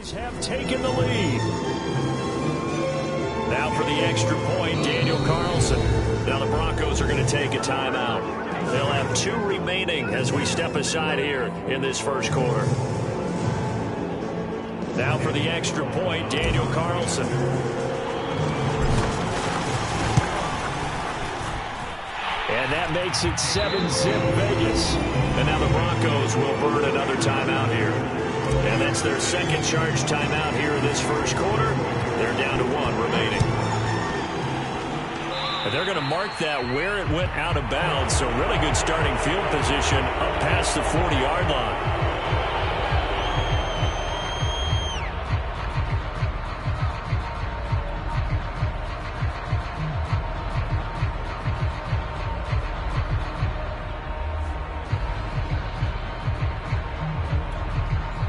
Have taken the lead. Now for the extra point, Daniel Carlson. Now the Broncos are going to take a timeout. They'll have 2 remaining as we step aside here in this first quarter. Now for the extra point, Daniel Carlson. And that makes it 7-zip Vegas. And now the Broncos will burn another timeout here. And that's their second charge timeout here in this first quarter. They're down to 1 remaining. And they're going to mark that where it went out of bounds. So really good starting field position up past the 40-yard line.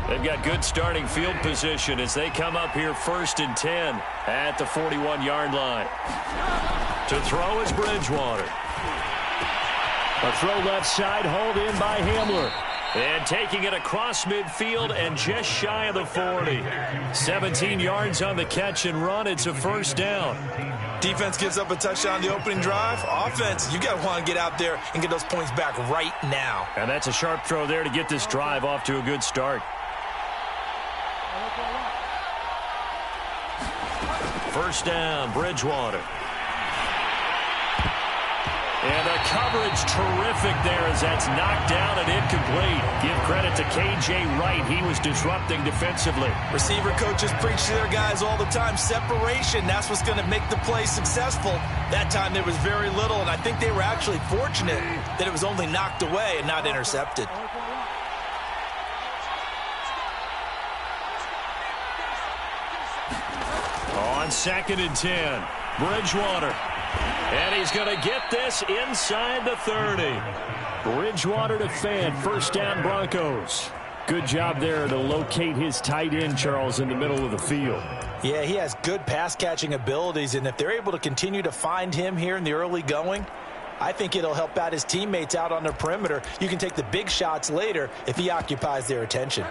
They've got good starting field position as they come up here 1st and 10 at the 41-yard line. To throw is Bridgewater. A throw left side, hauled in by Hamler. And taking it across midfield and just shy of the 40. 17 yards on the catch and run. It's a first down. Defense gives up a touchdown on the opening drive. Offense, you got to want to get out there and get those points back right now. And that's a sharp throw there to get this drive off to a good start. First down, Bridgewater. And the coverage terrific there as that's knocked down and incomplete. Give credit to K.J. Wright. He was disrupting defensively. Receiver coaches preach to their guys all the time. Separation, that's what's going to make the play successful. That time there was very little, and I think they were actually fortunate that it was only knocked away and not intercepted. On 2nd and 10, Bridgewater. And he's going to get this inside the 30. Bridgewater to Fan, first down Broncos. Good job there to locate his tight end, Charles, in the middle of the field. Yeah, he has good pass-catching abilities, and if they're able to continue to find him here in the early going, I think it'll help out his teammates out on the perimeter. You can take the big shots later if he occupies their attention.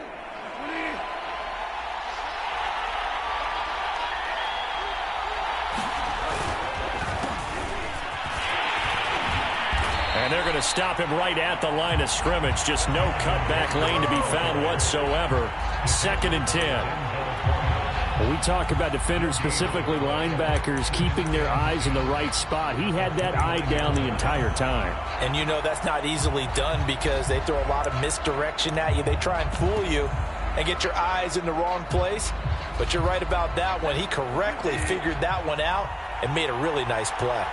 And they're going to stop him right at the line of scrimmage. Just no cutback lane to be found whatsoever. 2nd and 10. When we talk about defenders, specifically linebackers, keeping their eyes in the right spot. He had that eye down the entire time. And you know that's not easily done because they throw a lot of misdirection at you. They try and fool you and get your eyes in the wrong place. But you're right about that one. He correctly figured that one out and made a really nice play.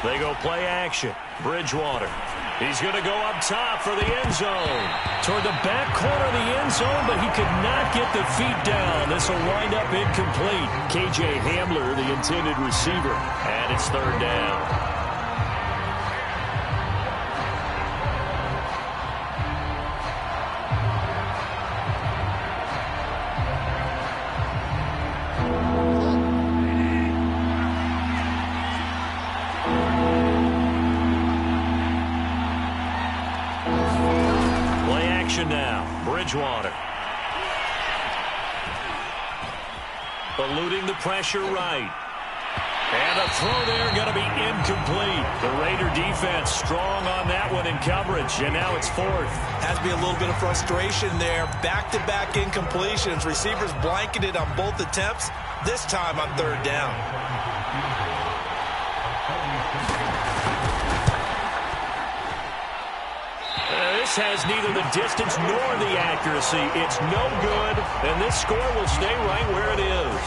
They go play action. Bridgewater. He's going to go up top for the end zone. Toward the back corner of the end zone, but he could not get the feet down. This will wind up incomplete. K.J. Hamler, the intended receiver. And it's 3rd down. Now, Bridgewater. Eluding the pressure right. And a throw there going to be incomplete. The Raider defense strong on that one in coverage, and now it's 4th. Has to be a little bit of frustration there. Back-to-back incompletions. Receivers blanketed on both attempts, this time on 3rd down. This has neither the distance nor the accuracy. It's no good, and this score will stay right where it is.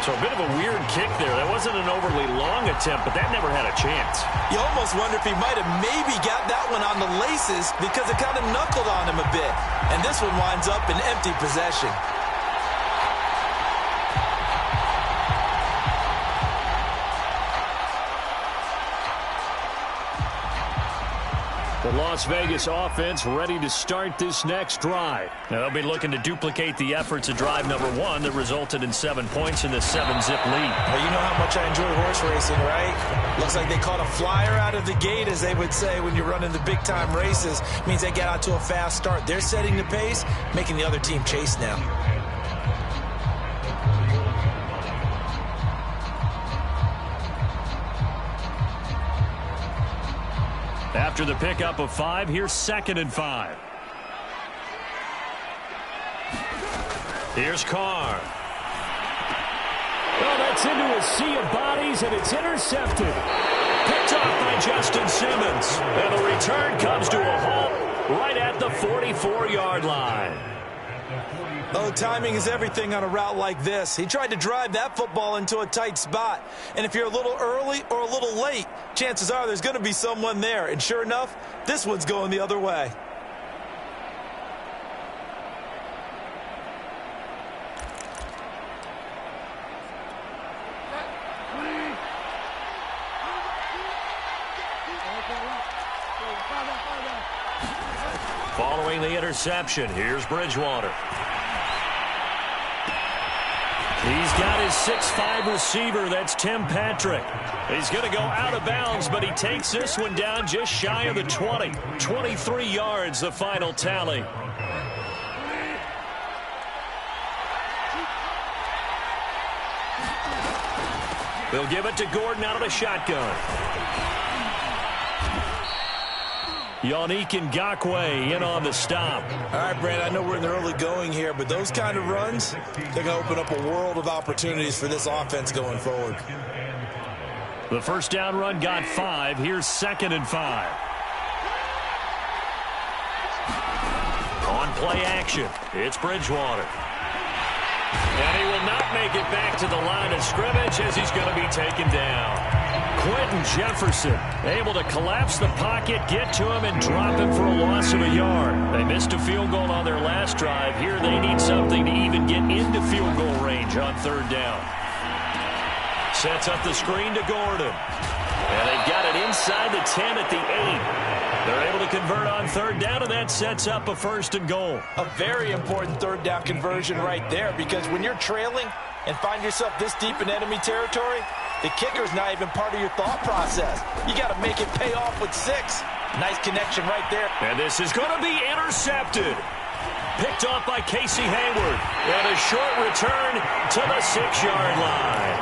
So a bit of a weird kick there. That wasn't an overly long attempt, but that never had a chance. You almost wonder if he might have maybe got that one on the laces because it kind of knuckled on him a bit. And this one winds up in empty possession. The Las Vegas offense ready to start this next drive. Now, they'll be looking to duplicate the efforts of drive number 1 that resulted in 7 points in the 7-zip lead. Well, you know how much I enjoy horse racing, right? Looks like they caught a flyer out of the gate, as they would say when you're running the big-time races. It means they get out to a fast start. They're setting the pace, making the other team chase now. After the pickup of 5, here's 2nd and 5. Here's Carr. Well, that's into a sea of bodies, and it's intercepted. Picked off by Justin Simmons. And the return comes to a halt right at the 44-yard line. Oh, timing is everything on a route like this. He tried to drive that football into a tight spot. And if you're a little early or a little late, chances are there's going to be someone there. And sure enough, this one's going the other way. Following the interception, here's Bridgewater. He's got his 6'5" receiver. That's Tim Patrick. He's going to go out of bounds, but he takes this one down just shy of the 20. 23 yards, the final tally. They'll give it to Gordon out of the shotgun. Yannick Ngakoue in on the stop. All right, Brand, I know we're in the early going here, but those kind of runs, they're going to open up a world of opportunities for this offense going forward. The first down run got 5. Here's 2nd and 5. On play action, it's Bridgewater. And he will not make it back to the line of scrimmage as he's going to be taken down. Quentin Jefferson able to collapse the pocket, get to him, and drop him for a loss of a yard. They missed a field goal on their last drive. Here they need something to even get into field goal range on 3rd down. Sets up the screen to Gordon. And they've got it inside the 10 at the 8. They're able to convert on 3rd down, and that sets up a 1st and goal. A very important 3rd down conversion right there, because when you're trailing and find yourself this deep in enemy territory, the kicker's not even part of your thought process. You got to make it pay off with 6. Nice connection right there. And this is going to be intercepted. Picked off by Casey Hayward. And a short return to the 6-yard line.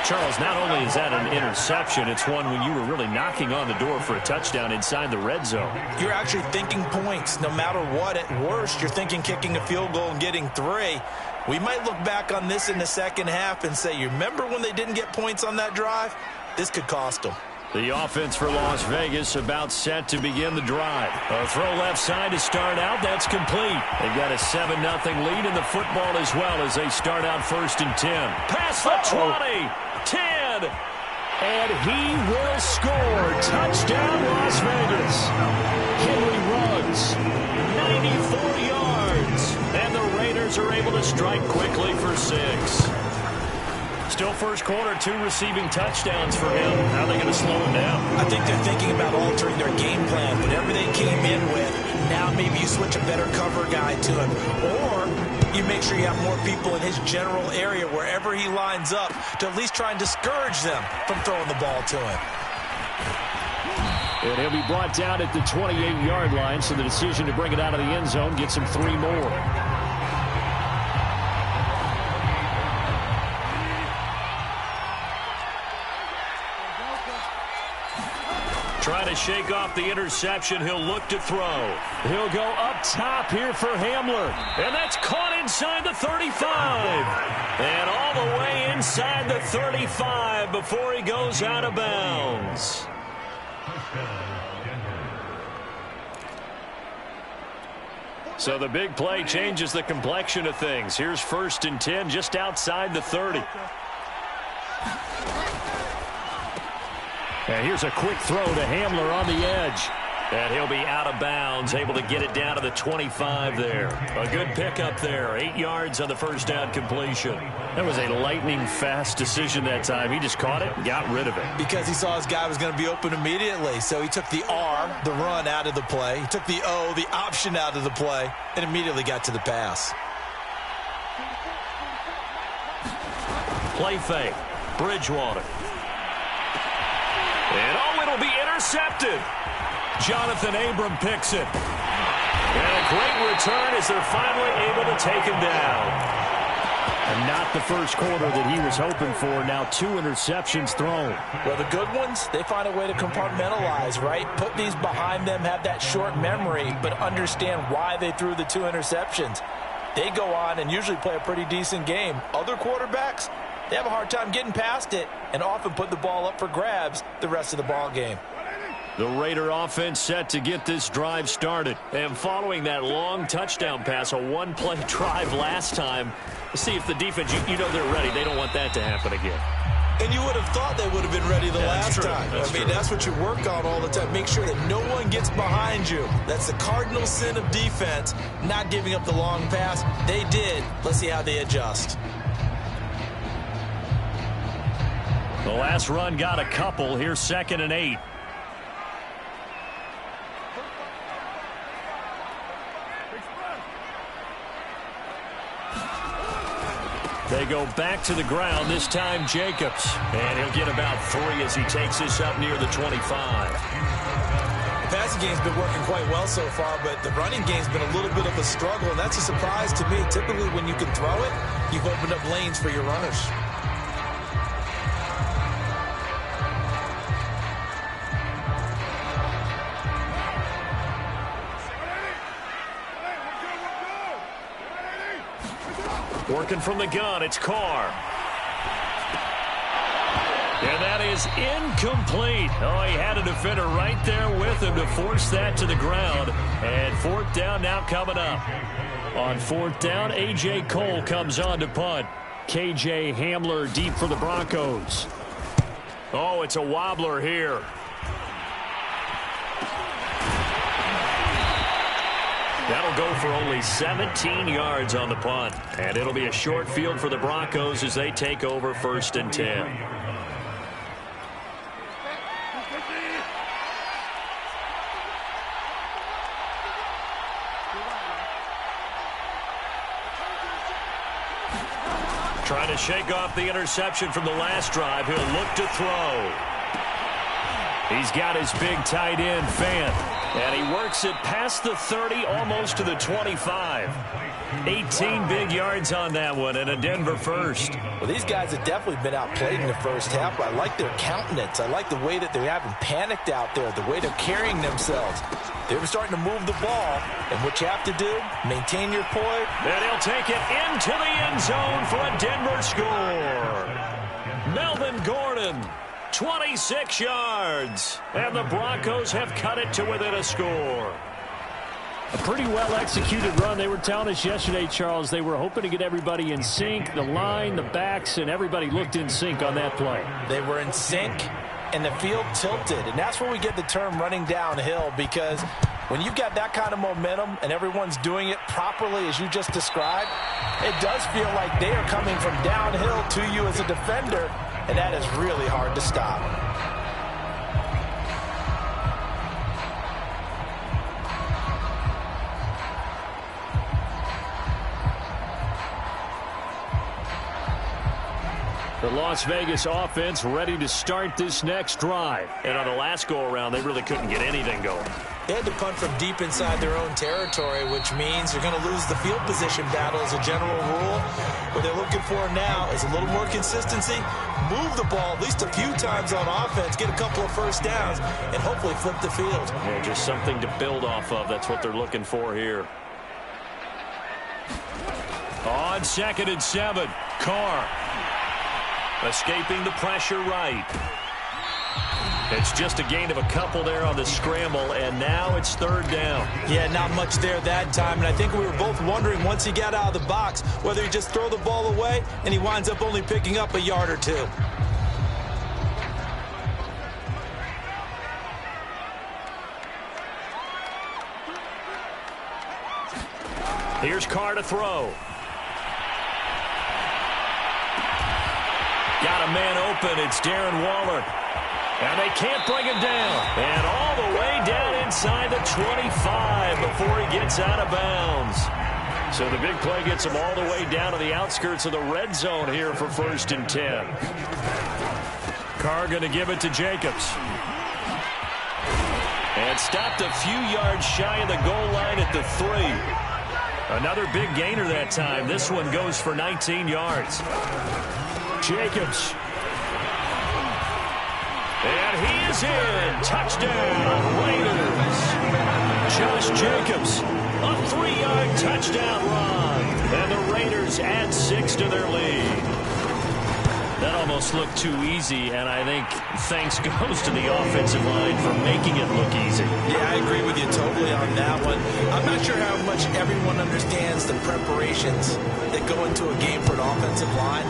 Charles, not only is that an interception, it's one when you were really knocking on the door for a touchdown inside the red zone. You're actually thinking points no matter what. At worst, you're thinking kicking a field goal and getting 3. We might look back on this in the second half and say, you remember when they didn't get points on that drive? This could cost them. The offense for Las Vegas about set to begin the drive. A throw left side to start out. That's complete. They've got a 7-0 lead in the football as well as they start out 1st and 10. Past the 20, 10, and he will score. Touchdown, Las Vegas. Henry Ruggs, 94 yards. And the Raiders are able to strike quickly for 6. Still first quarter, 2 receiving touchdowns for him. How are they going to slow him down? I think they're thinking about altering their game plan. Whatever they came in with, now maybe you switch a better cover guy to him. Or you make sure you have more people in his general area wherever he lines up to at least try and discourage them from throwing the ball to him. And he'll be brought down at the 28-yard line, so the decision to bring it out of the end zone gets him 3 more. Trying to shake off the interception. He'll look to throw. He'll go up top here for Hamler. And that's caught inside the 35. And all the way inside the 35 before he goes out of bounds. So the big play changes the complexion of things. Here's 1st and 10 just outside the 30. And here's a quick throw to Hamler on the edge. And he'll be out of bounds, able to get it down to the 25 there. A good pickup there. 8 yards on the first down completion. That was a lightning-fast decision that time. He just caught it and got rid of it. Because he saw his guy was going to be open immediately. So he took the R, the run, out of the play. He took the O, the option, out of the play, and immediately got to the pass. Play fake. Bridgewater. And it'll be intercepted. Jonathan Abram picks it. And a great return as they're finally able to take him down. And not the first quarter that he was hoping for. Now 2 interceptions thrown. Well, the good ones, they find a way to compartmentalize, right? Put these behind them, have that short memory, but understand why they threw the 2 interceptions. They go on and usually play a pretty decent game. Other quarterbacks, they have a hard time getting past it and often put the ball up for grabs the rest of the ball game. The Raider offense set to get this drive started. And following that long touchdown pass, a one-play drive last time, let's see if the defense, you know they're ready. They don't want that to happen again. And you would have thought they would have been ready the last time. That's what you work on all the time. Make sure that no one gets behind you. That's the cardinal sin of defense, not giving up the long pass. They did. Let's see how they adjust. The last run got a couple. Here's 2nd and 8. They go back to the ground, this time Jacobs. And he'll get about 3 as he takes this up near the 25. The passing game's been working quite well so far, but the running game's been a little bit of a struggle, and that's a surprise to me. Typically, when you can throw it, you've opened up lanes for your runners. Working from the gun, it's Carr. And that is incomplete. Oh, he had a defender right there with him to force that to the ground. And 4th down now coming up. On 4th down, A.J. Cole comes on to punt. K.J. Hamler deep for the Broncos. Oh, it's a wobbler here. That'll go for only 17 yards on the punt. And it'll be a short field for the Broncos as they take over 1st and 10. Trying to shake off the interception from the last drive. He'll look to throw. He's got his big tight end, Fant. And he works it past the 30, almost to the 25. 18 big yards on that one, and a Denver first. Well, these guys have definitely been outplayed in the first half, but I like their countenance. I like the way that they haven't panicked out there, the way they're carrying themselves. They were starting to move the ball, and what you have to do, maintain your poise. And he'll take it into the end zone for a Denver score. Melvin Gordon. 26 yards, and the Broncos have cut it to within a score. A pretty well-executed run. They were telling us yesterday, Charles, they were hoping to get everybody in sync, the line, the backs, and everybody looked in sync on that play. They were in sync, and the field tilted, and that's where we get the term running downhill, because when you've got that kind of momentum and everyone's doing it properly as you just described, it does feel like they are coming from downhill to you as a defender, and that is really hard to stop. The Las Vegas offense ready to start this next drive. And on the last go-around, they really couldn't get anything going. They had to punt from deep inside their own territory, which means they're going to lose the field position battle as a general rule. What they're looking for now is a little more consistency, move the ball at least a few times on offense, get a couple of first downs, and hopefully flip the field. Yeah, just something to build off of. That's what they're looking for here. On 2nd and 7, Carr. Escaping the pressure right. It's just a gain of a couple there on the scramble, and now it's 3rd down. Yeah, not much there that time, and I think we were both wondering once he got out of the box whether he just throw the ball away, and he winds up only picking up a yard or two. Here's Carr to throw. Got a man open. It's Darren Waller. And they can't bring him down. And all the way down inside the 25 before he gets out of bounds. So the big play gets him all the way down to the outskirts of the red zone here for 1st and 10. Carr going to give it to Jacobs. And stopped a few yards shy of the goal line at the 3. Another big gainer that time. This one goes for 19 yards. Jacobs. And he is in. Touchdown, Raiders. Josh Jacobs, a 3-yard touchdown run. And the Raiders add 6 to their lead. That almost looked too easy, and I think thanks goes to the offensive line for making it look easy. Yeah, I agree with you totally on that one. I'm not sure how much everyone understands the preparations that go into a game for an offensive line,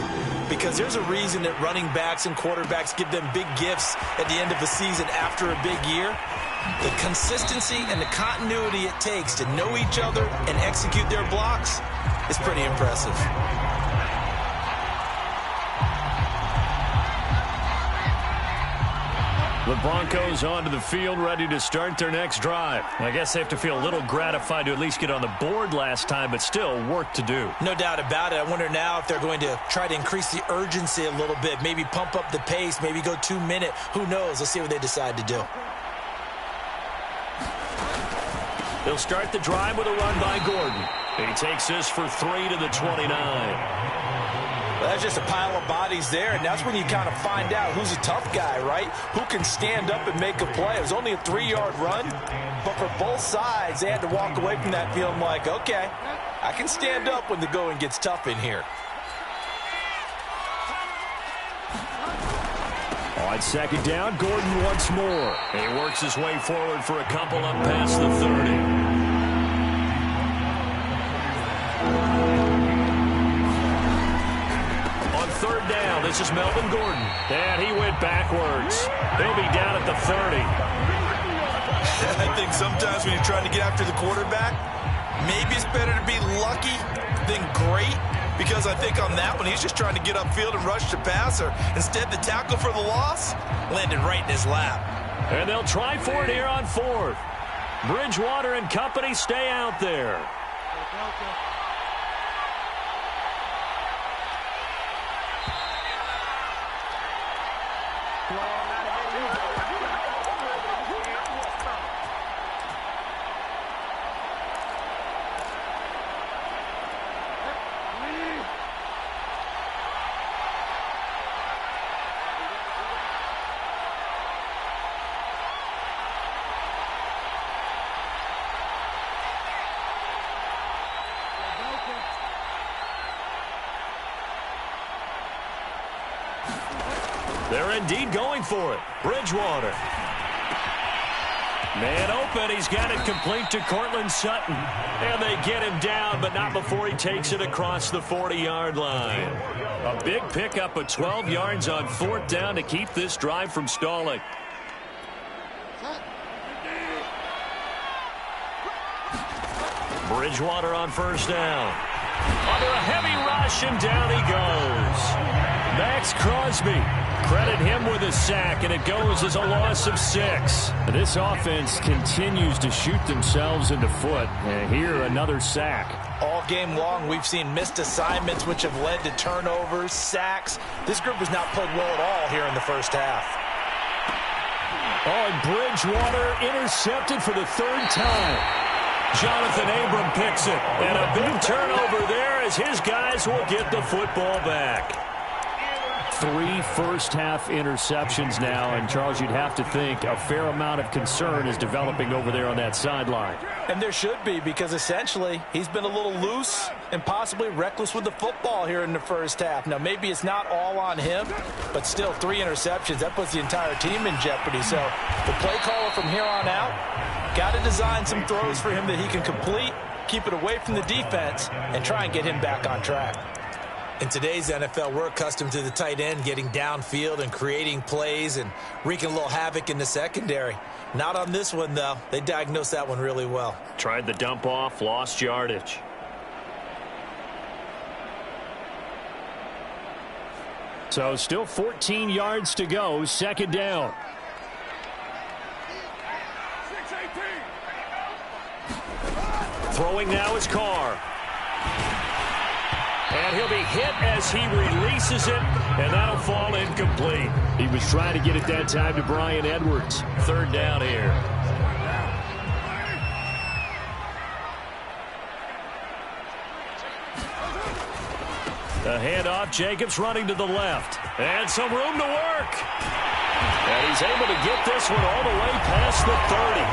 because there's a reason that running backs and quarterbacks give them big gifts at the end of the season after a big year. The consistency and the continuity it takes to know each other and execute their blocks is pretty impressive. The Broncos onto the field, ready to start their next drive. I guess they have to feel a little gratified to at least get on the board last time, but still work to do. No doubt about it. I wonder now if they're going to try to increase the urgency a little bit, maybe pump up the pace, maybe go 2-minute. Who knows? Let's see what they decide to do. They'll start the drive with a run by Gordon. He takes this for 3 to the 29. Well, that's just a pile of bodies there, and that's when you kind of find out who's a tough guy, right? Who can stand up and make a play. It was only a 3-yard run, but for both sides, they had to walk away from that feeling like, okay, I can stand up when the going gets tough in here. On 2nd down, Gordon once more. He works his way forward for a couple up past the 30. Third down, this is Melvin Gordon. And he went backwards. He'll be down at the 30. I think sometimes when you're trying to get after the quarterback, maybe it's better to be lucky than great, because I think on that one, he's just trying to get upfield and rush the passer. Instead, the tackle for the loss landed right in his lap. And they'll try for it here on 4th. Bridgewater and company stay out there. They're indeed going for it. Bridgewater. Man open. He's got it complete to Cortland Sutton. And they get him down, but not before he takes it across the 40-yard line. A big pickup of 12 yards on 4th down to keep this drive from stalling. Bridgewater on 1st down. Under a heavy rush, and down he goes. Max Crosby. Credit him with a sack, and it goes as a loss of 6. This offense continues to shoot themselves in the foot. And here, another sack. All game long, we've seen missed assignments, which have led to turnovers, sacks. This group has not played well at all here in the first half. Oh, and Bridgewater intercepted for the 3rd time. Jonathan Abram picks it. And a big turnover there as his guys will get the football back. 3 first-half interceptions now, and Charles, you'd have to think a fair amount of concern is developing over there on that sideline. And there should be, because essentially he's been a little loose and possibly reckless with the football here in the first half. Now, maybe it's not all on him, but still 3 interceptions. That puts the entire team in jeopardy. So the play caller from here on out got to design some throws for him that he can complete, keep it away from the defense, and try and get him back on track. In today's NFL, we're accustomed to the tight end getting downfield and creating plays and wreaking a little havoc in the secondary. Not on this one, though. They diagnosed that one really well. Tried the dump off, lost yardage. So still 14 yards to go, second down. Throwing now is Carr. And he'll be hit as he releases it, and that'll fall incomplete. He was trying to get it that time to Bryan Edwards. Third down here. The handoff, Jacobs running to the left. And some room to work. And he's able to get this one all the way past the 30.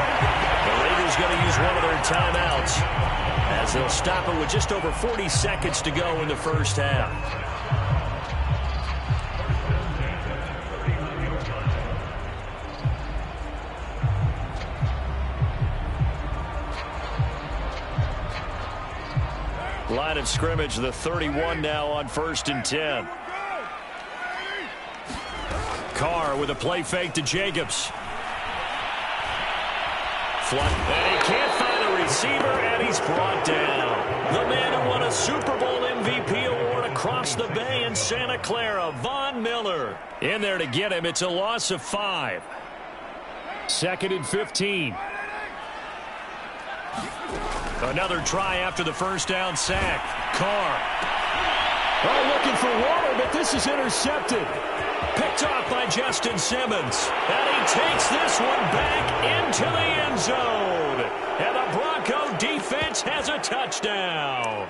The Raiders going to use one of their timeouts as they'll stop it with just over 40 seconds to go in the first half. Line of scrimmage, the 31 now on 1st and 10. Carr with a play fake to Jacobs. And he can't find a receiver, and he's brought down. The man who won a Super Bowl MVP award across the bay in Santa Clara, Von Miller. In there to get him. It's a loss of 5. 2nd and 15. Another try after the first down sack. Carr. Oh, looking for water, but this is intercepted. Picked off by Justin Simmons. And he takes this one back into the end zone. And the Bronco defense has a touchdown.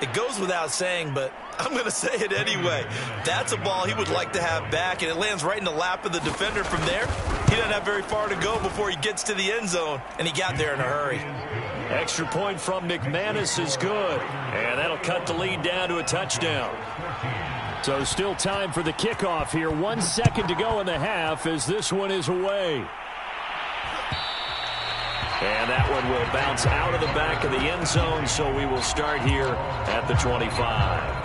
It goes without saying, but I'm going to say it anyway. That's a ball he would like to have back, and it lands right in the lap of the defender from there. He doesn't have very far to go before he gets to the end zone, and he got there in a hurry. Extra point from McManus is good, and that'll cut the lead down to a touchdown. So still time for the kickoff here. 1 second to go in the half as this one is away. And that one will bounce out of the back of the end zone, so we will start here at the 25.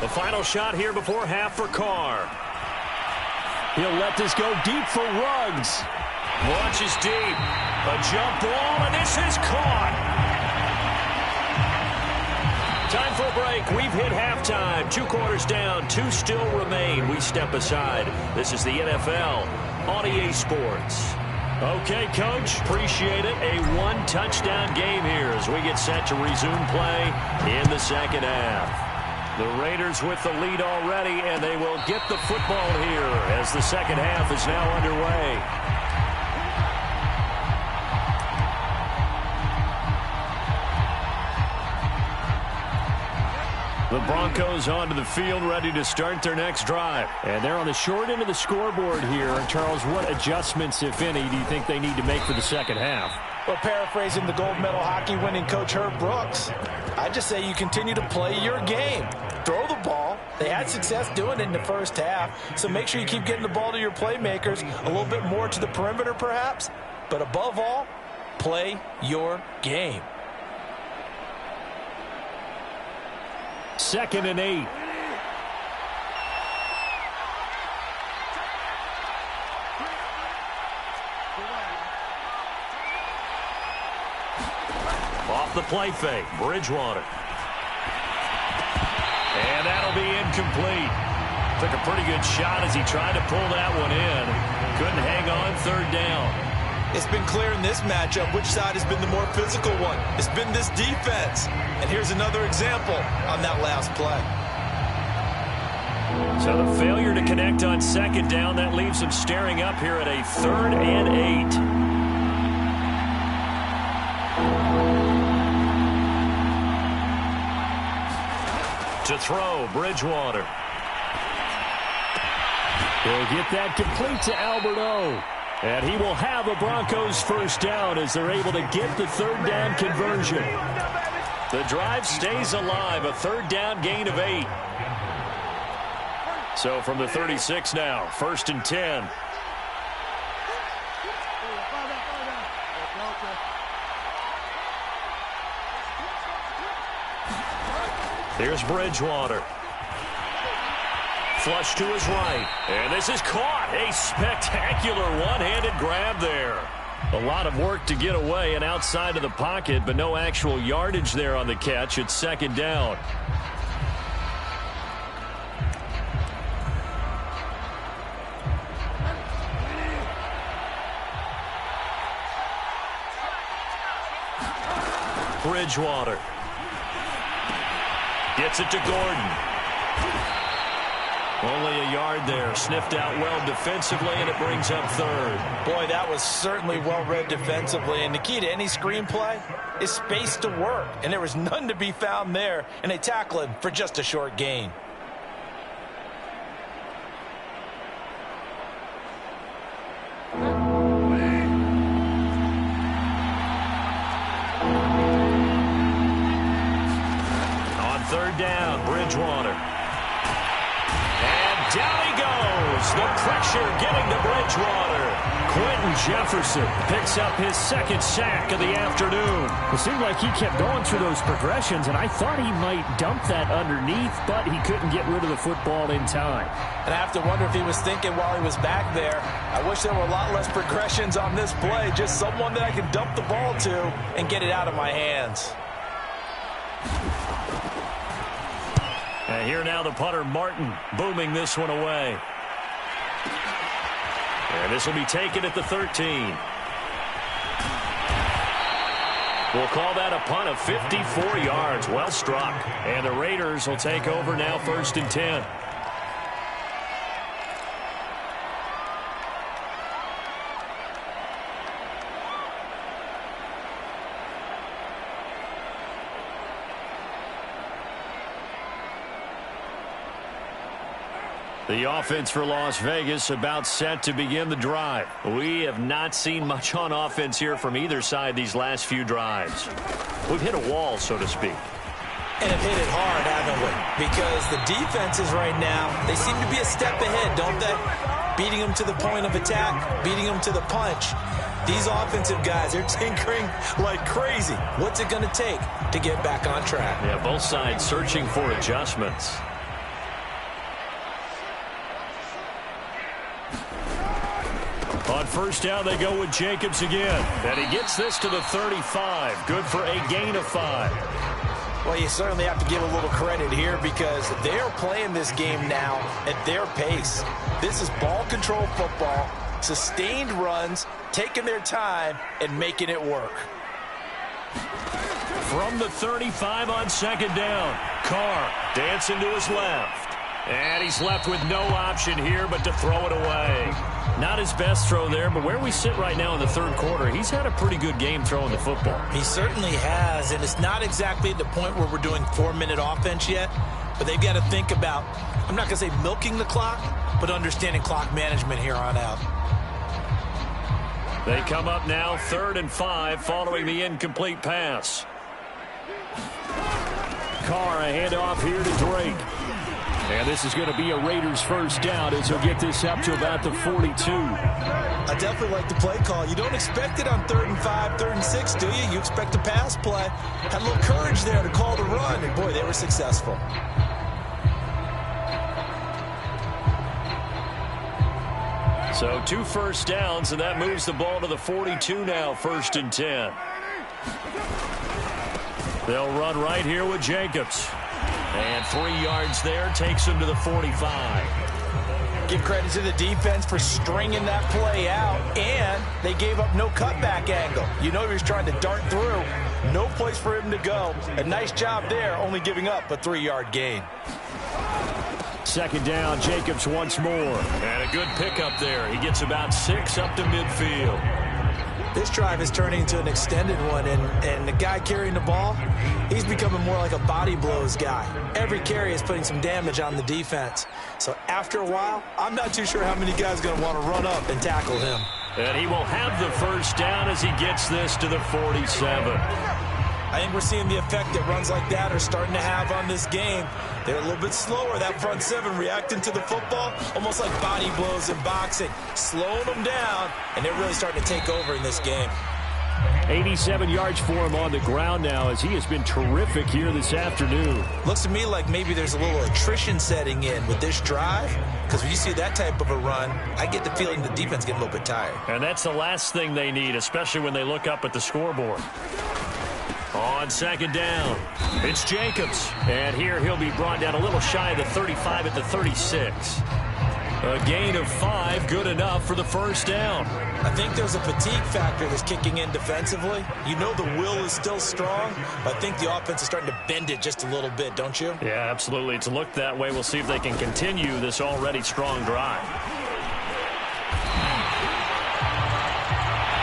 The final shot here before half for Carr. He'll let this go deep for Ruggs. Launches deep. A jump ball, and this is caught. Time for a break. We've hit halftime. 2 quarters down. 2 still remain. We step aside. This is the NFL on EA Sports. Okay, Coach. Appreciate it. A 1-touchdown game here as we get set to resume play in the second half. The Raiders with the lead already, and they will get the football here as the second half is now underway. The Broncos onto the field, ready to start their next drive. And they're on the short end of the scoreboard here. Charles, what adjustments, if any, do you think they need to make for the second half? Well, paraphrasing the gold medal hockey winning coach Herb Brooks, I just say you continue to play your game. Throw the ball. They had success doing it in the first half, so make sure you keep getting the ball to your playmakers, a little bit more to the perimeter perhaps, but above all, play your game. 2nd and 8. Off the play fake, Bridgewater. And that'll be incomplete. Took a pretty good shot as he tried to pull that one in. Couldn't hang on, 3rd down. It's been clear in this matchup which side has been the more physical one. It's been this defense. And here's another example on that last play. So the failure to connect on 2nd down, that leaves them staring up here at a 3rd and 8. To throw, Bridgewater. He'll get that complete to Albert O. And he will have a Broncos first down as they're able to get the 3rd down conversion. The drive stays alive, a 3rd down gain of 8. So from the 36 now, 1st and 10. Here's Bridgewater. Flush to his right. And this is caught. A spectacular one-handed grab there. A lot of work to get away and outside of the pocket, but no actual yardage there on the catch. It's second down. Bridgewater gets it to Gordon. Only a yard there. Sniffed out well defensively, and it brings up third. Boy, that was certainly well read defensively. And the key to any screenplay is space to work. And there was none to be found there. And they tackle him for just a short gain. On third down, Bridgewater. Down he goes. The pressure getting to Bridgewater. Quentin Jefferson picks up his second sack of the afternoon. It seemed like he kept going through those progressions, and I thought he might dump that underneath, but he couldn't get rid of the football in time. And I have to wonder if he was thinking while he was back there, I wish there were a lot less progressions on this play. Just someone that I can dump the ball to and get it out of my hands. And here now the punter, Martin, booming this one away. And this will be taken at the 13. We'll call that a punt of 54 yards. Well struck. And the Raiders will take over now, 1st and 10. The offense for Las Vegas about set to begin the drive. We have not seen much on offense here from either side these last few drives. We've hit a wall, so to speak. And have hit it hard, haven't we? Because the defenses right now, they seem to be a step ahead, don't they? Beating them to the point of attack, beating them to the punch. These offensive guys, they're tinkering like crazy. What's it going to take to get back on track? Yeah, both sides searching for adjustments. On first down, they go with Jacobs again. And he gets this to the 35. Good for a gain of 5. Well, you certainly have to give a little credit here because they're playing this game now at their pace. This is ball control football, sustained runs, taking their time, and making it work. From the 35 on second down, Carr dancing to his left. And he's left with no option here but to throw it away. Not his best throw there, but where we sit right now in the third quarter, he's had a pretty good game throwing the football. He certainly has, and it's not exactly at the point where we're doing 4-minute offense yet, but they've got to think about, I'm not going to say milking the clock, but understanding clock management here on out. They come up now 3rd and 5 following the incomplete pass. Carr, a handoff here to Drake. And this is going to be a Raiders first down as he'll get this up to about the 42. I definitely like the play call. You don't expect it on 3rd and 5, 3rd and 6, do you? You expect a pass play. Had a little courage there to call the run, and boy, they were successful. So 2 first downs, and that moves the ball to the 42 now, 1st and 10. They'll run right here with Jacobs. And 3 yards there takes him to the 45. Give credit to the defense for stringing that play out, and they gave up no cutback angle. You know he was trying to dart through. No place for him to go. A nice job there, only giving up a 3-yard gain. Second down, Jacobs once more. And a good pickup there. He gets about 6 up to midfield. This drive is turning into an extended one, and the guy carrying the ball, he's becoming more like a body blows guy. Every carry is putting some damage on the defense. So after a while, I'm not too sure how many guys are going to want to run up and tackle him. And he will have the first down as he gets this to the 47. I think we're seeing the effect that runs like that are starting to have on this game. They're a little bit slower, that front seven, reacting to the football, almost like body blows in boxing, slowing them down, and they're really starting to take over in this game. 87 yards for him on the ground now as he has been terrific here this afternoon. Looks to me like maybe there's a little attrition setting in with this drive, because when you see that type of a run, I get the feeling the defense getting a little bit tired. And that's the last thing they need, especially when they look up at the scoreboard. On second down, it's Jacobs. And here he'll be brought down a little shy of the 35 at the 36. A gain of 5, good enough for the first down. I think there's a fatigue factor that's kicking in defensively. You know the will is still strong, but I think the offense is starting to bend it just a little bit, don't you? Yeah, absolutely. It's looked that way. We'll see if they can continue this already strong drive.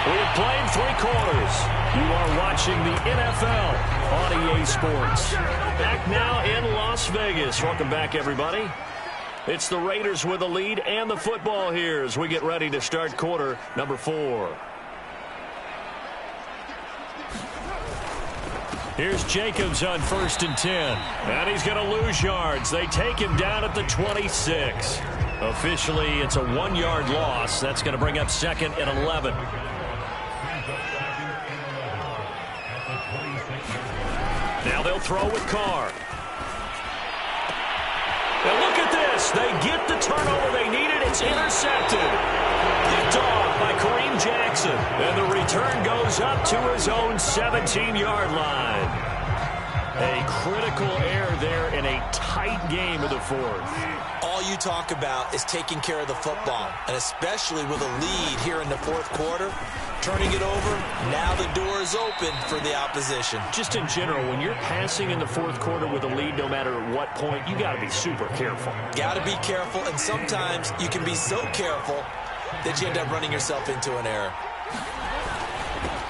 We have played 3 quarters. You are watching the NFL on EA Sports. Back now in Las Vegas. Welcome back, everybody. It's the Raiders with the lead and the football here as we get ready to start quarter number 4. Here's Jacobs on 1st and 10. And he's going to lose yards. They take him down at the 26. Officially, it's a 1-yard loss. That's going to bring up 2nd and 11. Now they'll throw with Carr. And look at this. They get the turnover they needed. It's intercepted. Picked off by Kareem Jackson. And the return goes up to his own 17-yard line. A critical error there in a tight game of the 4th. All you talk about is taking care of the football, and especially with a lead here in the 4th quarter. Turning it over, now the door is open for the opposition. Just in general, when you're passing in the 4th quarter with a lead, no matter at what point, you got to be super careful. Got to be careful, and sometimes you can be so careful that you end up running yourself into an error.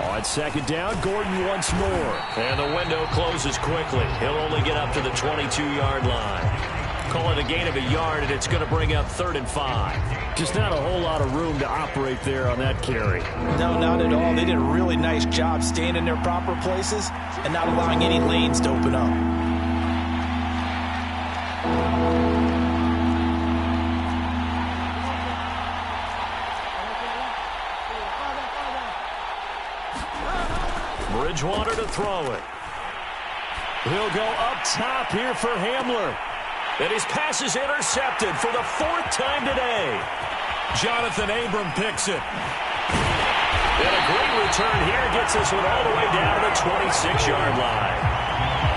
On 2nd down, Gordon once more. And the window closes quickly. He'll only get up to the 22-yard line. Call it a gain of a yard, and it's going to bring up 3rd and 5. Just not a whole lot of room to operate there on that carry. No, not at all. They did a really nice job staying in their proper places and not allowing any lanes to open up. Bridgewater to throw it. He'll go up top here for Hamler. And his pass is intercepted for the 4th time today. Jonathan Abram picks it. And a great return here gets this one all the way down to the 26-yard line.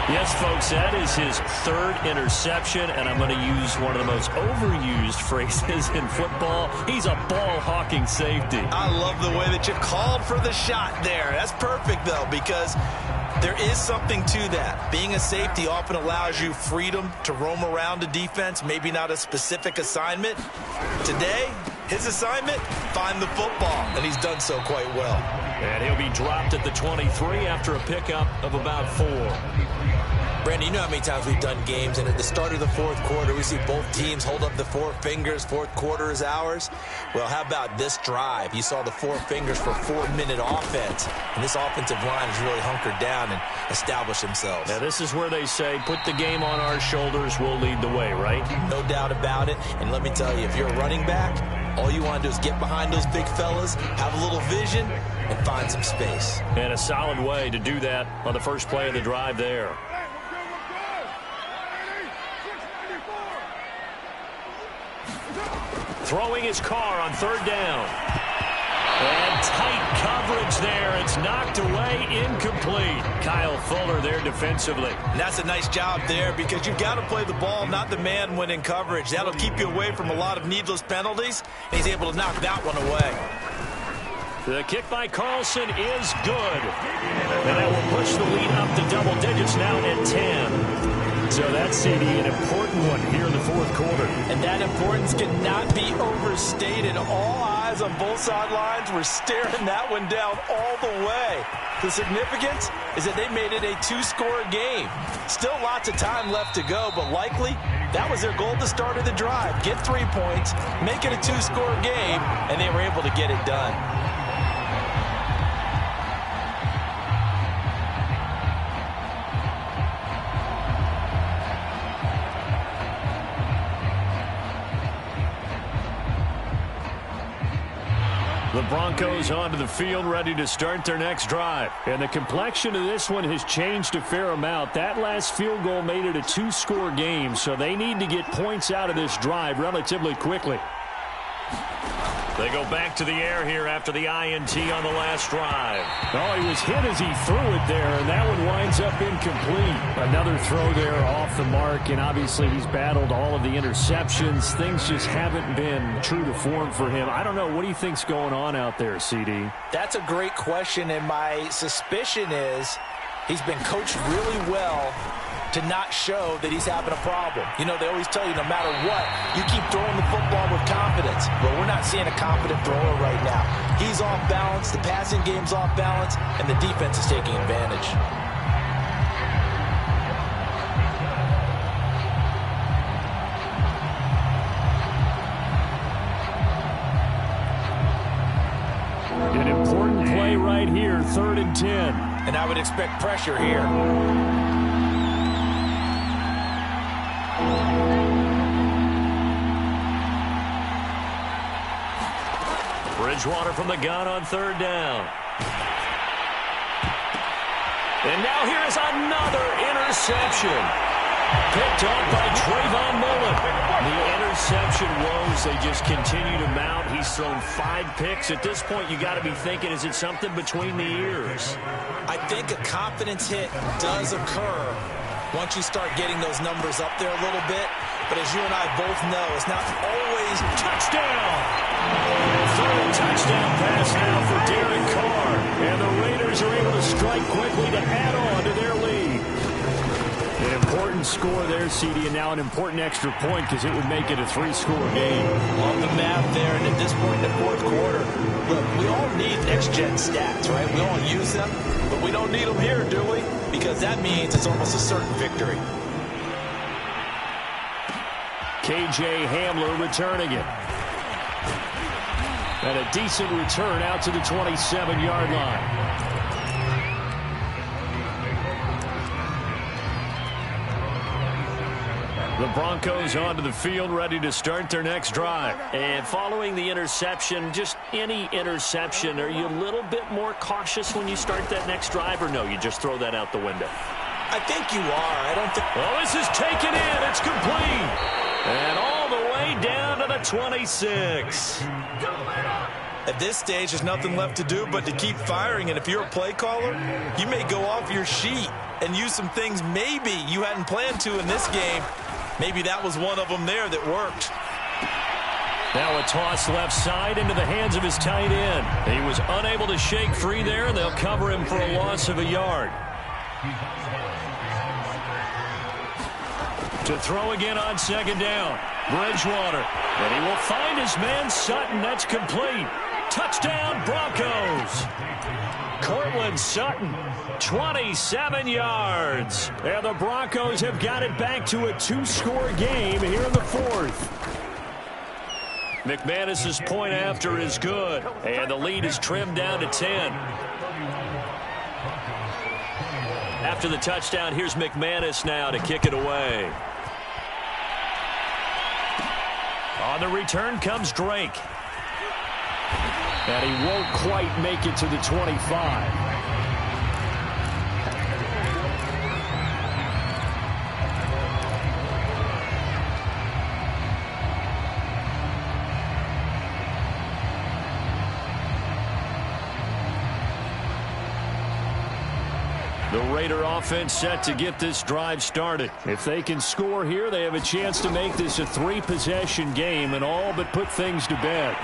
Yes, folks, that is his 3rd interception, and I'm going to use one of the most overused phrases in football. He's a ball-hawking safety. I love the way that you called for the shot there. That's perfect, though, because there is something to that. Being a safety often allows you freedom to roam around the defense, maybe not a specific assignment. Today, his assignment, find the football, and he's done so quite well. And he'll be dropped at the 23 after a pickup of about 4. Brandon, you know how many times we've done games, and at the start of the 4th quarter, we see both teams hold up the 4 fingers, 4th quarter is ours. Well, how about this drive? You saw the 4 fingers for 4-minute offense, and this offensive line has really hunkered down and established themselves. Now, this is where they say, put the game on our shoulders, we'll lead the way, right? No doubt about it, and let me tell you, if you're a running back, all you want to do is get behind those big fellas, have a little vision, and find some space. And a solid way to do that on the first play of the drive there. Throwing his car on 3rd down. And tight coverage there. It's knocked away, incomplete. Kyle Fuller there defensively. And that's a nice job there because you've got to play the ball, not the man when in coverage. That'll keep you away from a lot of needless penalties. And he's able to knock that one away. The kick by Carlson is good. And that will push the lead up to double digits now at 10. So that's, CD, an important one here in the 4th quarter. And that importance cannot be overstated. All eyes on both sidelines were staring that one down all the way. The significance is that they made it a 2-score game. Still lots of time left to go, but likely that was their goal at the start of the drive. Get 3 points, make it a 2-score game, and they were able to get it done. The The Broncos onto the field, ready to start their next drive. And the complexion of this one has changed a fair amount. That last field goal made it a two-score game, so they need to get points out of this drive relatively quickly. They go back to the air here after the INT on the last drive. Oh, he was hit as he threw it there, and that one winds up incomplete. Another throw there off the mark, and obviously he's battled all of the interceptions. Things just haven't been true to form for him. I don't know. What do you think's going on out there, CD? That's a great question, and my suspicion is he's been coached really well to not show that he's having a problem. You know, they always tell you no matter what, you keep throwing the football with confidence. But we're not seeing a confident thrower right now. He's off balance, the passing game's off balance, and the defense is taking advantage. An important play right here, 3rd and 10. And I would expect pressure here. Bridgewater from the gun on 3rd down. And now here is another interception. Picked off by Trayvon Mullen. The interception woes, they just continue to mount. He's thrown 5 picks. At this point, you got to be thinking, is it something between the ears? I think a confidence hit does occur once you start getting those numbers up there a little bit. But as you and I both know, it's not always touchdown. 3rd touchdown pass now for Derek Carr. And the Raiders are able to strike quickly to add on to their lead. An important score there, CD, and now an important extra point because it would make it a 3-score game. On the map there, and at this point in the 4th quarter, look, we all need next-gen stats, right? We all use them, but we don't need them here, do we? Because that means it's almost a certain victory. KJ Hamler returning it. And a decent return out to the 27-yard line. The Broncos onto the field, ready to start their next drive. And following the interception, just any interception, are you a little bit more cautious when you start that next drive, or no, you just throw that out the window? I think you are. I don't think... Well, this is taken in. It's complete. And all the way down to the 26. At this stage, there's nothing left to do but to keep firing. And if you're a play caller, you may go off your sheet and use some things maybe you hadn't planned to in this game. Maybe that was one of them there that worked. Now a toss left side into the hands of his tight end. He was unable to shake free there, and they'll cover him for a loss of a yard. To throw again on 2nd down. Bridgewater. And he will find his man Sutton. That's complete. Touchdown, Broncos. Cortland Sutton, 27 yards. And the Broncos have got it back to a 2-score game here in the 4th. McManus's point after is good. And the lead is trimmed down to 10. After the touchdown, here's McManus now to kick it away. On the return comes Drake. And he won't quite make it to the 25. The Raider offense set to get this drive started. If they can score here, they have a chance to make this a 3-possession game and all but put things to bed.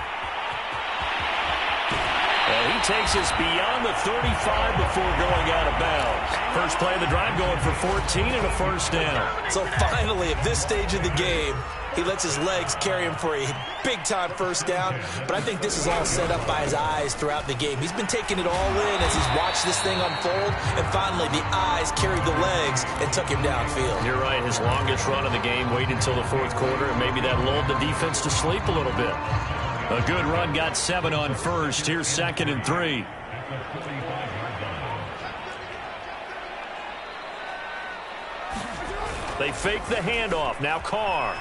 And he takes us beyond the 35 before going out of bounds. First play of the drive going for 14 and a 1st down. So finally, at this stage of the game, he lets his legs carry him for a big-time 1st down. But I think this is all set up by his eyes throughout the game. He's been taking it all in as he's watched this thing unfold. And finally, the eyes carried the legs and took him downfield. You're right. His longest run of the game waited until the 4th quarter. And maybe that lulled the defense to sleep a little bit. A good run, got 7 on 1st. Here's 2nd and 3. They fake the handoff. Now Carr.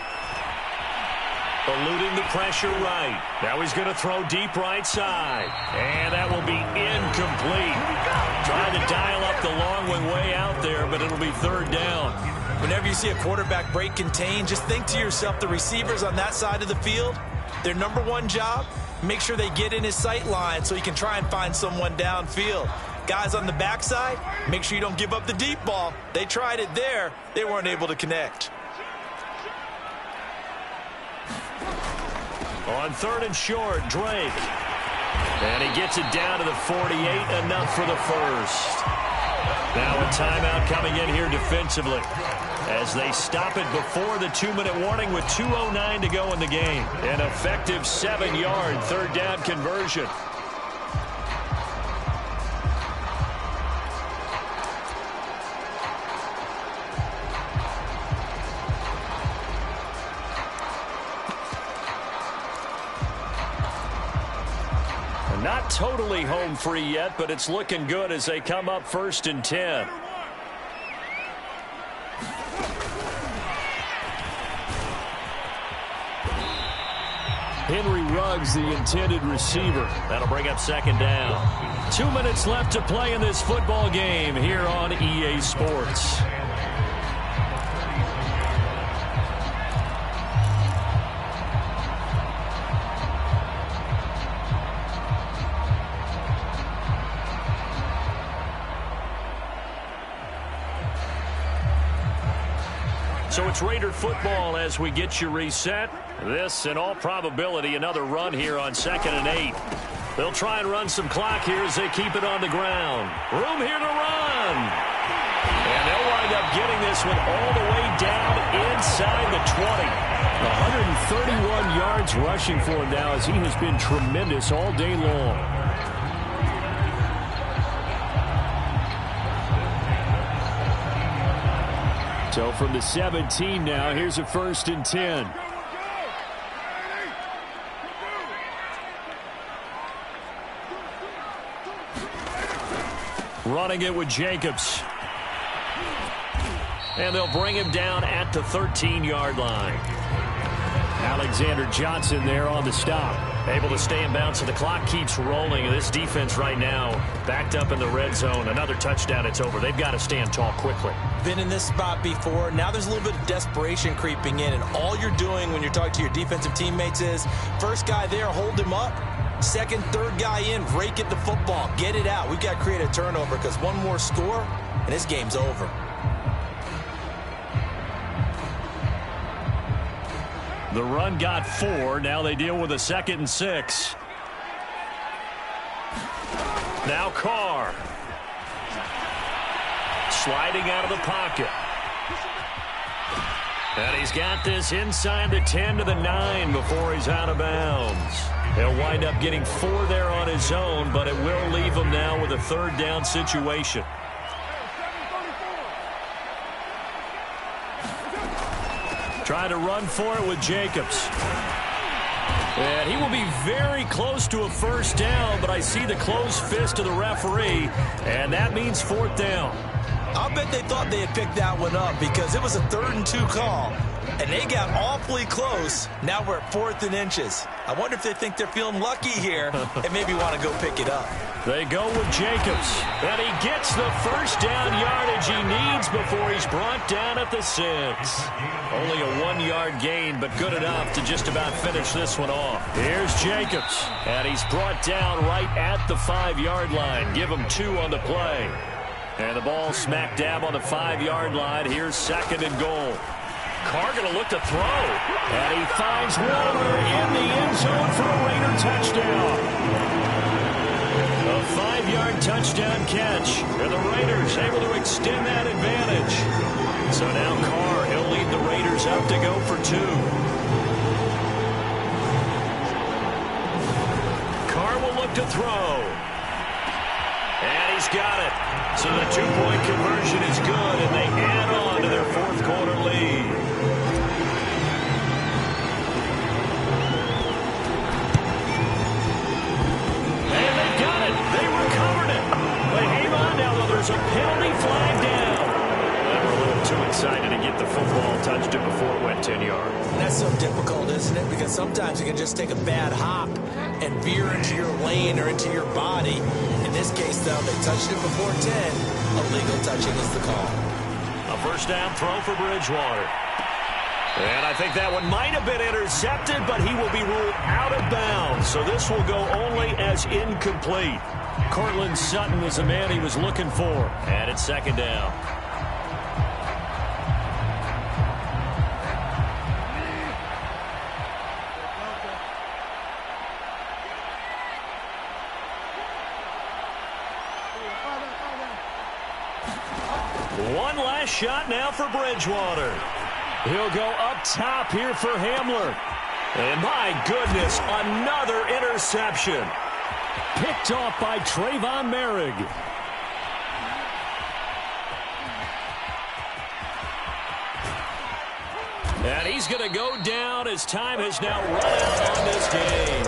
Eluding the pressure right. Now he's going to throw deep right side. And that will be incomplete. Trying to dial up the long one way out there, but it'll be third down. Whenever you see a quarterback break contain, just think to yourself, the receivers on that side of the field, their number one job, make sure they get in his sight line so he can try and find someone downfield. Guys on the backside, make sure you don't give up the deep ball. They tried it there. They weren't able to connect. On third and short, Drake. And he gets it down to the 48, enough for the first. Now a timeout coming in here defensively as they stop it before the 2-minute warning with 2:09 to go in the game. An effective 7-yard third down conversion. Not totally home free yet, but it's looking good as they come up first and 10. Henry Ruggs, the intended receiver. That'll bring up second down. 2 minutes left to play in this football game here on EA Sports. So it's Raider football as we get you reset. This, in all probability, another run here on 2nd and 8. They'll try and run some clock here as they keep it on the ground. Room here to run. And they'll wind up getting this one all the way down inside the 20. 131 yards rushing for him now as he has been tremendous all day long. So from the 17 now, here's a 1st and 10. Running it with Jacobs. And they'll bring him down at the 13-yard line. Alexander Johnson there on the stop. Able to stay in bounds, so the clock keeps rolling. This defense right now backed up in the red zone. Another touchdown, it's over. They've got to stand tall quickly. Been in this spot before. Now there's a little bit of desperation creeping in, and all you're doing when you're talking to your defensive teammates is first guy there, hold him up. Second, third guy in, rake at the football. Get it out. We've got to create a turnover because one more score, and this game's over. The run got 4. Now they deal with a 2nd and 6. Now Carr. Sliding out of the pocket. And he's got this inside the 10 to the 9 before he's out of bounds. He'll wind up getting 4 there on his own, but it will leave him now with a third down situation. Try to run for it with Jacobs. And he will be very close to a first down, but I see the closed fist of the referee, and that means 4th down. I'll bet they thought they had picked that one up because it was a 3rd and 2 call, and they got awfully close. Now we're at 4th and inches. I wonder if they think they're feeling lucky here and maybe want to go pick it up. They go with Jacobs, and he gets the first down yardage he needs before he's brought down at the 6. Only a 1-yard gain, but good enough to just about finish this one off. Here's Jacobs, and he's brought down right at the 5-yard line. Give him 2 on the play. And the ball smack dab on the 5-yard line. Here's 2nd and goal. Carr going to look to throw. And he finds Waller in the end zone for a Raider touchdown. A 5-yard touchdown catch. And the Raiders able to extend that advantage. So now Carr, he'll lead the Raiders up to go for 2. Carr will look to throw. And he's got it. So the 2-point conversion is good, and they add on to their 4th quarter lead. And they got it. They recovered it. But hang on now, though. There's a penalty flag down. And we're a little too too excited to get the football, touched it before it went 10 yards. And that's so difficult, isn't it? Because sometimes you can just take a bad hop and veer into your lane or into your body. In this case, though, they touched it before 10. Illegal touching is the call. A first down throw for Bridgewater. And I think that one might have been intercepted, but he will be ruled out of bounds. So this will go only as incomplete. Cortland Sutton was the man he was looking for. And it's second down. One last shot now for Bridgewater. He'll go up top here for Hamler. And my goodness, another interception. Picked off by Trayvon Merrick. And he's going to go down as time has now run out on this game.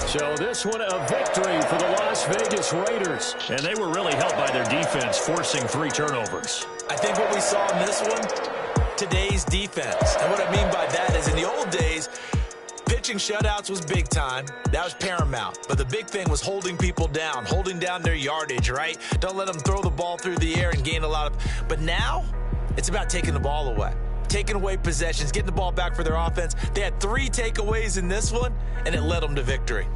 So this one a victory for the Las Vegas Raiders. And they were really helped by their defense, forcing 3 turnovers. I think what we saw in this one, today's defense. And what I mean by that is in the old days, pitching shutouts was big time. That was paramount. But the big thing was holding people down, holding down their yardage, right? Don't let them throw the ball through the air and gain a lot of... But now, it's about taking the ball away. Taking away possessions, getting the ball back for their offense. They had 3 takeaways in this one, and it led them to victory.